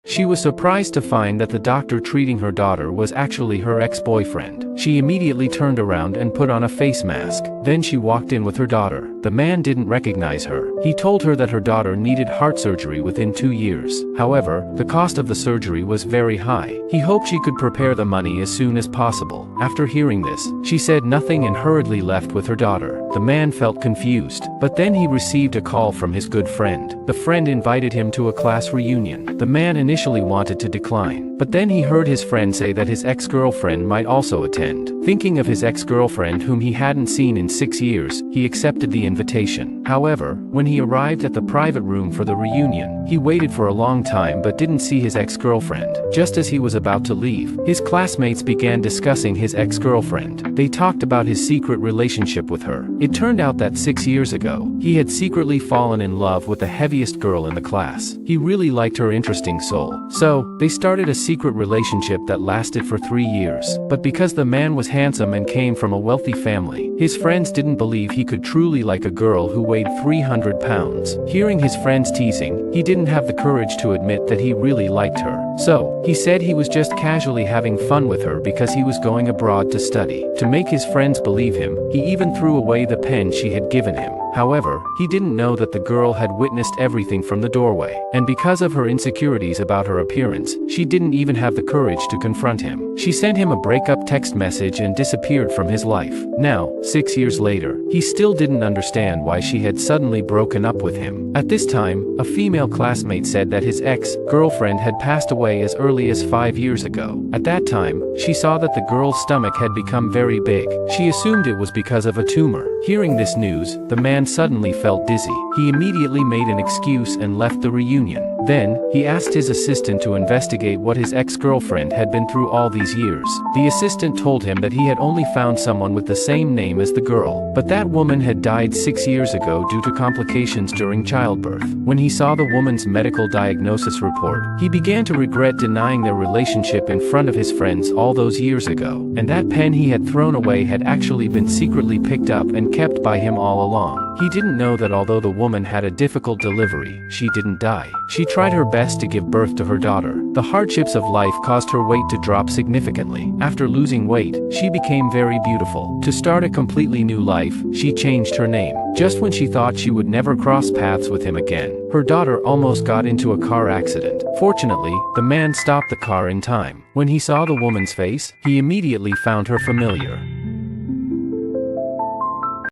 She was surprised to find that the doctor treating her daughter was actually her ex-boyfriend. She immediately turned around and put on a face mask. Then she walked in with her daughter. The man didn't recognize her. He told her that her daughter needed heart surgery within 2 years. However, the cost of the surgery was very high. He hoped she could prepare the money as soon as possible. After hearing this, she said nothing and hurriedly left with her daughter. The man felt confused, but then he received a call from his good friend. The friend invited him to a class reunion. The man initially wanted to decline, but then he heard his friend say that his ex-girlfriend might also attend. Thinking of his ex-girlfriend whom he hadn't seen in 6 years, he accepted the invitation. However, when he arrived at the private room for the reunion, he waited for a long time but didn't see his ex-girlfriend. Just as he was about to leave, his classmates began discussing his ex-girlfriend. They talked about his secret relationship with her. It turned out that 6 years ago, he had secretly fallen in love with the heaviest girl in the class. He really liked her interesting soul. So, they started a secret relationship that lasted for 3 years. But because the man was handsome and came from a wealthy family, his friends didn't believe he could truly like a girl who weighed 300 pounds. Hearing his friends teasing, he didn't have the courage to admit that he really liked her. So, he said he was just casually having fun with her because he was going abroad to study. To make his friends believe him, he even threw away the pen she had given him. However, he didn't know that the girl had witnessed everything from the doorway, and because of her insecurities about her appearance, she didn't even have the courage to confront him. She sent him a breakup text message and disappeared from his life. Now, 6 years later, he still didn't understand why she had suddenly broken up with him. At this time, a female classmate said that his ex-girlfriend had passed away as early as 5 years ago. At that time, she saw that the girl's stomach had become very big. She assumed it was because of a tumor. Hearing this news, the man suddenly felt dizzy. He immediately made an excuse and left the reunion. Then, he asked his assistant to investigate what his ex-girlfriend had been through all these years. The assistant told him that he had only found someone with the same name as the girl, but that woman had died 6 years ago due to complications during childbirth. When he saw the woman's medical diagnosis report, he began to regret denying their relationship in front of his friends all those years ago, and that pen he had thrown away had actually been secretly picked up and kept by him all along. He didn't know that although the woman had a difficult delivery, she didn't die. She tried her best to give birth to her daughter. The hardships of life caused her weight to drop significantly. After losing weight, she became very beautiful. To start a completely new life, she changed her name. Just when she thought she would never cross paths with him again, her daughter almost got into a car accident. Fortunately, the man stopped the car in time. When he saw the woman's face, he immediately found her familiar.